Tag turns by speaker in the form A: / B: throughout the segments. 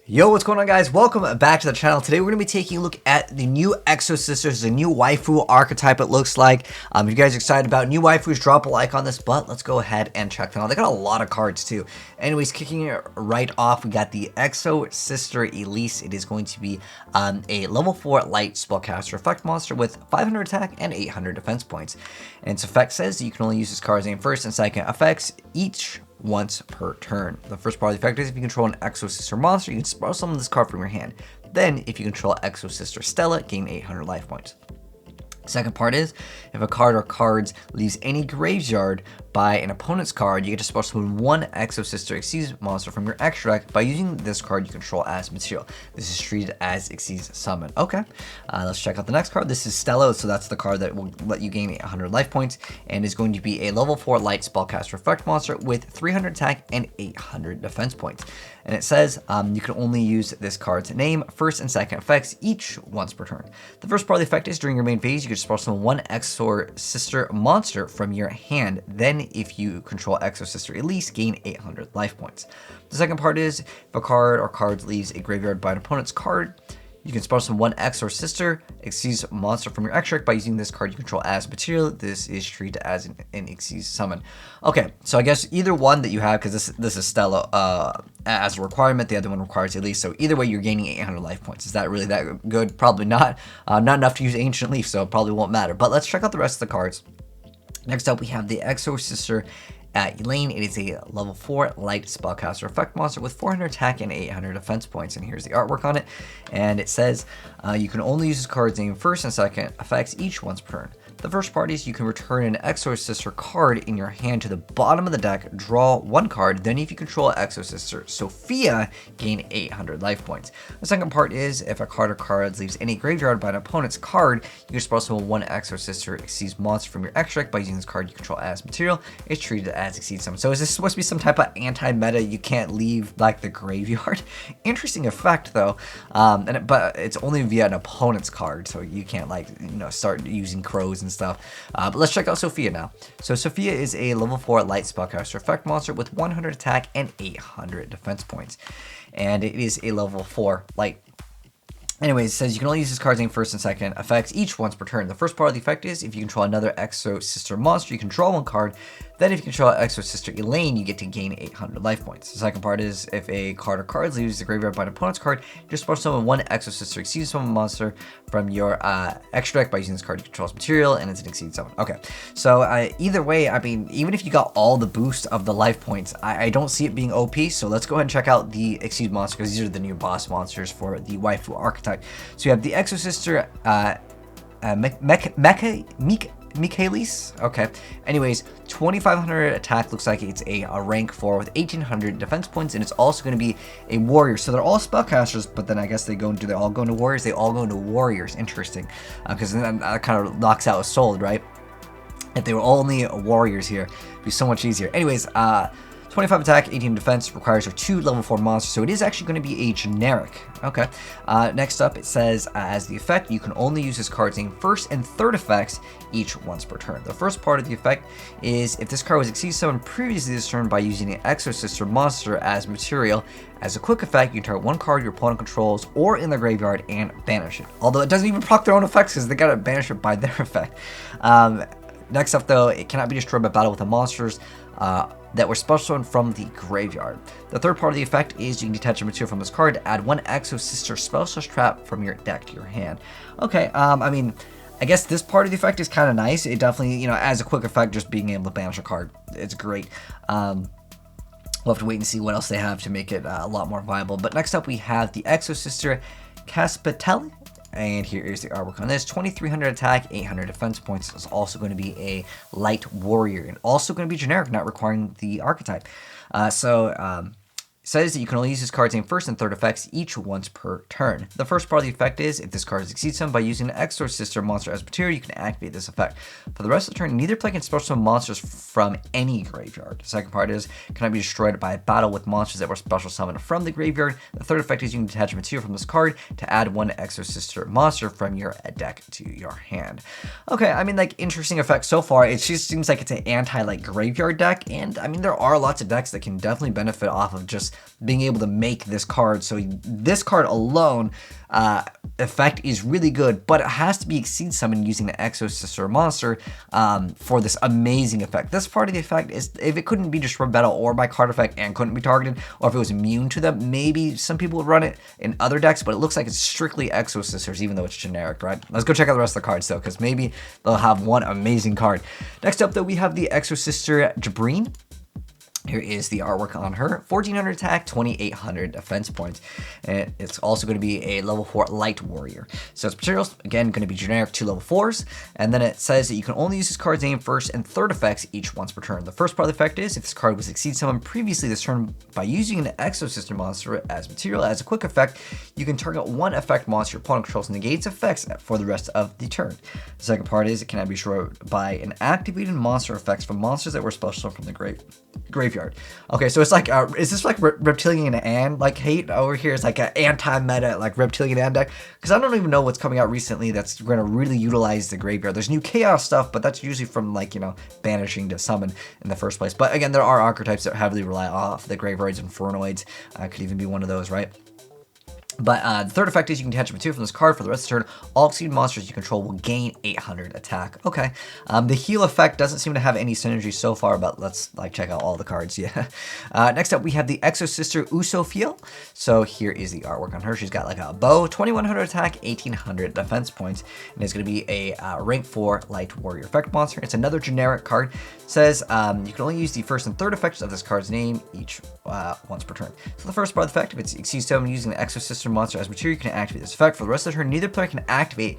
A: Yo, what's going on, guys? Welcome back to the channel. Today we're going to be taking a look at the new Exorcisters, the new waifu archetype it looks like. If you guys are excited about new waifus, drop a like on this, but let's go ahead and check them out. They got a lot of cards too. Anyways, kicking it right off, we got the Exorsister Elise. It is going to be a level 4 light spellcaster effect monster with 500 attack and 800 defense points. And its effect says that you can only use this card's name first and second effects each once per turn. The first part of the effect is if you control an Exorsister monster, you can spell summon this card from your hand. Then, if you control Exorsister Stella, gain 800 life points. Second part is, if a card or cards leaves any graveyard by an opponent's card, you get to spell summon one Exorsister Exceeds monster from your extra deck by using this card you control as material. This is treated as Exceeds summon. Okay, let's check out the next card. This is Stella, so that's the card that will let you gain 800 life points and is going to be a level 4 light spellcaster effect monster with 300 attack and 800 defense points. And it says you can only use this card's name, first and second effects each once per turn. The first part of the effect is during your main phase, you can spell summon one Exorsister monster from your hand. Then, if you control Exorsister Elise, gain 800 life points. The second part is if a card or cards leaves a graveyard by an opponent's card, you can spell summon one Exorsister Exceeds monster from your extra deck by using this card you control as material. This is treated as an Exceeds summon. Okay, so I guess either one that you have, because this is Stella as a requirement, the other one requires Elise. So either way, you're gaining 800 life points. Is that really that good? Probably not. Not enough to use Ancient Leaf, so it probably won't matter. But let's check out the rest of the cards. Next up, we have the Exorsister Elaine. It is a level 4 light spellcaster effect monster with 400 attack and 800 defense points. And here's the artwork on it. And it says you can only use this card's name first and second effects each once per turn. The first part is you can return an Exorsister card in your hand to the bottom of the deck, draw one card, then if you control Exorsister Sophia, gain 800 life points. The second part is if a card or cards leaves any graveyard by an opponent's card, you can spell summon one Exorsister Exceeds monster from your extra deck by using this card you control as material. It's treated as Exceeds summon. So is this supposed to be some type of anti-meta? You can't leave like the graveyard? Interesting effect though, but it's only via an opponent's card, so you can't start using crows and stuff. But let's check out Sophia now. So Sophia is a level 4 light spellcaster effect monster with 100 attack and 800 defense points. And it is a level 4 light. Anyways, it says you can only use this card's name first and second effects each once per turn. The first part of the effect is if you control another Exorsister monster, you can draw one card. Then if you control Exorsister Elaine, you get to gain 800 life points. The second part is if a card or cards leaves the graveyard by an opponent's card, you just spell summon one Exorsister Exceeds summon monster from your extra deck by using this card you control as material, and it's an Exceeds summon. Okay, so either way, I mean, even if you got all the boost of the life points, I don't see it being OP. So let's go ahead and check out the Exceeds monster, because these are the new boss monsters for the waifu archetype. So you have the Exorsister Michaelis. Okay. Anyways, 2,500 attack. Looks like it's a rank 4 with 1,800 defense points, and it's also going to be a warrior. So they're all spellcasters, but then I guess they all go into warriors? They all go into warriors. Interesting, because then that kind of knocks out a soul, right? If they were only warriors here, it'd be so much easier. Anyways, 25 attack, 18 defense, requires 2 level 4 monsters, so it is actually going to be a generic. Okay. Next up, it says as the effect, you can only use this card's name first and third effects each once per turn. The first part of the effect is if this card was Exceeds summoned previously this turn by using an Exorsister monster as material. As a quick effect, you can target one card your opponent controls or in the graveyard and banish it. Although it doesn't even proc their own effects because they got to banish it by their effect. Next up, though, it cannot be destroyed by battle with the monsters that were special from the graveyard. The third part of the effect is you can detach a material from this card to add one Exorsister spell/trap from your deck to your hand. Okay, I mean, I guess this part of the effect is kind of nice. It definitely, as a quick effect, just being able to banish a card, it's great. We'll have to wait and see what else they have to make it a lot more viable. But next up, we have the Exorsister Caspitelli. And here is the artwork on this. 2,300 attack, 800 defense points. It's also going to be a light warrior and also going to be generic, not requiring the archetype. Says that you can only use this card's name first and third effects each once per turn. The first part of the effect is if this card Exceeds summon by using an Exorsister monster as material, you can activate this effect. For the rest of the turn, neither player can special summon monsters from any graveyard. The second part is cannot be destroyed by a battle with monsters that were special summoned from the graveyard. The third effect is you can detach a material from this card to add one Exorsister monster from your deck to your hand. Okay, I mean, interesting effect so far. It just seems like it's an anti graveyard deck, and I mean there are lots of decks that can definitely benefit off of just being able to make this card. So this card alone effect is really good, but it has to be exceed summon using the Exorsister monster for this amazing effect. This part of the effect is if it couldn't be destroyed battle or by card effect and couldn't be targeted, or if it was immune to them, maybe some people would run it in other decks, but it looks like it's strictly Exorcisters, even though it's generic, right? Let's go check out the rest of the cards though, because maybe they'll have one amazing card. Next up though, we have the Exorsister YuGiOh. Here is the artwork on her. 1400 attack, 2800 defense points. And it's also going to be a level 4 light warrior. So its materials, again, going to be generic 2 level 4s. And then it says that you can only use this card's name first and third effects each once per turn. The first part of the effect is if this card was exceed someone previously this turn by using an Exorsister monster as material. As a quick effect, you can target one effect monster your opponent controls and negates effects for the rest of the turn. The second part is it cannot be destroyed by an activated monster effects from monsters that were special from the graveyard. Okay, so it's like, is this like Reptilian and like hate over here? It's like an anti-meta, like Reptilian and deck? Because I don't even know what's coming out recently that's going to really utilize the graveyard. There's new chaos stuff, but that's usually from like, you know, banishing to summon in the first place. But again, there are archetypes that heavily rely off the graveyards. Infernoids could even be one of those, right? But the third effect is you can detach material from this card for the rest of the turn. All exceeded monsters you control will gain 800 attack. Okay. The heal effect doesn't seem to have any synergy so far, but let's like check out all the cards. Yeah. Next up, we have the Exorsister YuGiOh. So here is the artwork on her. She's got like a bow, 2100 attack, 1800 defense points, and it's going to be a rank 4 light warrior effect monster. It's another generic card. It says you can only use the first and third effects of this card's name each once per turn. So the first part of the effect, if it's exceeds summon using the Exorsister monster as material, you can activate this effect. For the rest of the turn, neither player can activate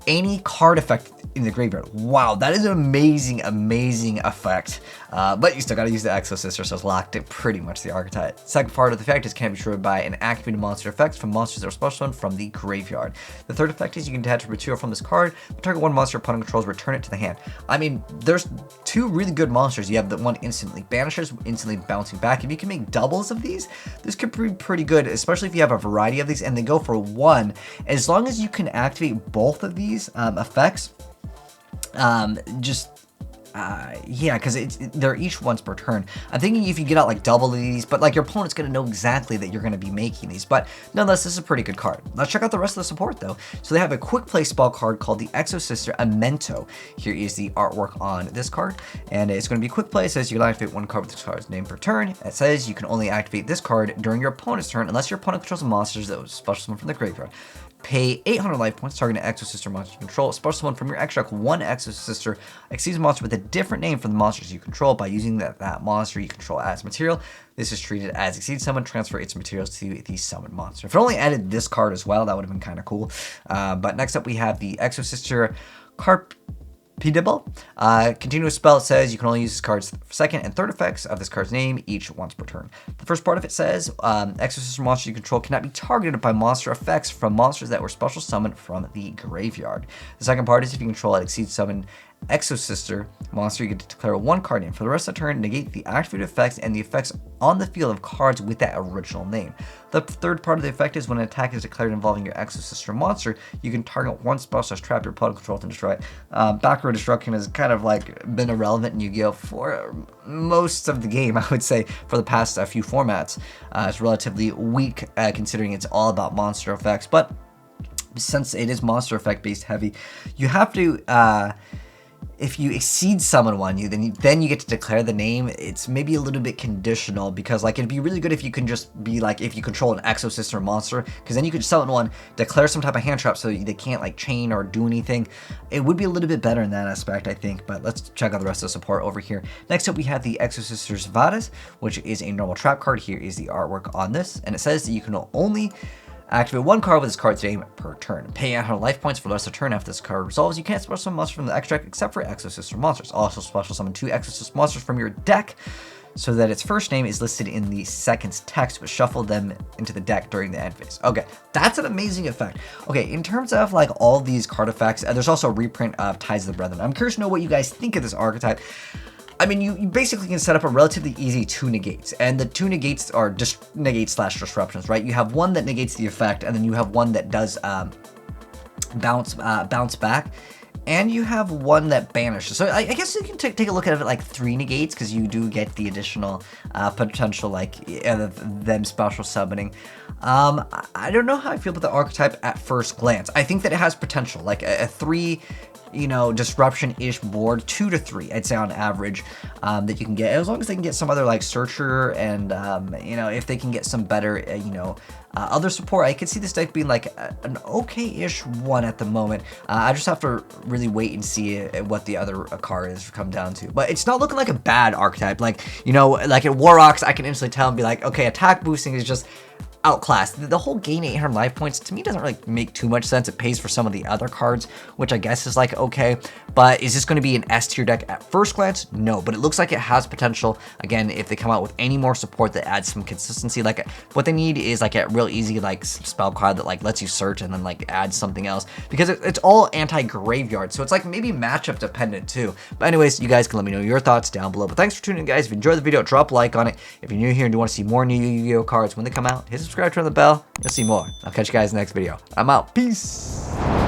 A: any card effect in the graveyard. Wow, that is an amazing, amazing effect. But you still gotta use the Exorsister, so it's locked in pretty much the archetype. Second part of the effect is can be destroyed by an activated monster effect from monsters that are special from the graveyard. The third effect is you can detach material from this card, target one monster opponent controls, return it to the hand. I mean, there's two really good monsters. You have the one instantly banishes, instantly bouncing back. If you can make doubles of these, this could be pretty good, especially if you have a variety of these and they go for one. As long as you can activate both of these effects, yeah, because they're each once per turn. I'm thinking if you get out like double of these, but like your opponent's going to know exactly that you're going to be making these. But nonetheless, this is a pretty good card. Let's check out the rest of the support though. So they have a quick play spell card called the Exorsister YuGiOh. Here is the artwork on this card, and it's going to be quick play. It says you can activate one card with this card's name per turn. It says you can only activate this card during your opponent's turn unless your opponent controls monsters that was special summon from the graveyard. Pay 800 life points, target an Exorsister monster you control. Special summon from your extra deck one Exorsister exceeds monster with a different name from the monsters you control by using that monster you control as material. This is treated as exceed summon. Transfer its materials to the summoned monster. If it only added this card as well, that would have been kind of cool. But next up, we have the Exorsister Archetype. Continuous spell. It says you can only use this card's second and third effects of this card's name each once per turn. The first part of it says Exorcister monster you control cannot be targeted by monster effects from monsters that were special summoned from the graveyard. The second part is if you control an exceed summon Exorsister monster, you get to declare one card name. For the rest of the turn, negate the activated effects and the effects on the field of cards with that original name. The third part of the effect is when an attack is declared involving your Exorsister monster, you can target one spell / trap your opponent controls and destroy it. Backrow destruction has kind of like been irrelevant in Yu-Gi-Oh for most of the game, I would say, for the past few formats. It's relatively weak considering it's all about monster effects, but since it is monster effect based heavy, you have to if you exceed summon one, then you get to declare the name. It's maybe a little bit conditional because like it'd be really good if you can just be like if you control an Exorsister monster, because then you could summon one, declare some type of hand trap so they can't like chain or do anything. It would be a little bit better in that aspect, I think. But let's check out the rest of the support over here. Next up, we have the Exorsister YuGiOh, which is a normal trap card. Here is the artwork on this, and it says that you can only activate one card with this card's name per turn. Pay 100 life points for the rest of the turn. After this card resolves, you can't special summon monsters from the extra deck except for Exorcister monsters. Also special summon 2 Exorcist monsters from your deck so that its first name is listed in the second's text, but shuffle them into the deck during the end phase. Okay, that's an amazing effect. Okay, in terms of like all these card effects, there's also a reprint of Ties of the Brethren. I'm curious to know what you guys think of this archetype. I mean, you basically can set up a relatively easy 2 negates, and the 2 negates are just negate / disruptions, right? You have one that negates the effect, and then you have one that does bounce back. and you have one that banishes. So I guess you can take a look at it like 3 negates, because you do get the additional potential, like them special summoning. I don't know how I feel about the archetype at first glance. I think that it has potential, like a 3, you know, disruption-ish board, 2 to 3, I'd say on average, that you can get, as long as they can get some other like searcher, and you know, if they can get some better, you know, other support. I could see this deck being like an okay-ish one at the moment. I just have to really wait and see what the other card is come down to. But it's not looking like a bad archetype. Like, you know, like at Warrocks, I can instantly tell and be like, okay, attack boosting is just outclassed. The whole gain 800 life points to me doesn't really make too much sense. It pays for some of the other cards, which I guess is like okay, but is this going to be an S tier deck at first glance? No, but it looks like it has potential. Again, if they come out with any more support that adds some consistency, like what they need is like a real easy like spell card that like lets you search and then like add something else, because it's all anti-graveyard, so it's like maybe matchup dependent too. But anyways, you guys can let me know your thoughts down below. But thanks for tuning in, guys. If you enjoyed the video, drop a like on it. If you're new here and you want to see more new Yu-Gi-Oh cards when they come out, hit subscribe, turn on the bell, you'll see more. I'll catch you guys in the next video. I'm out. Peace.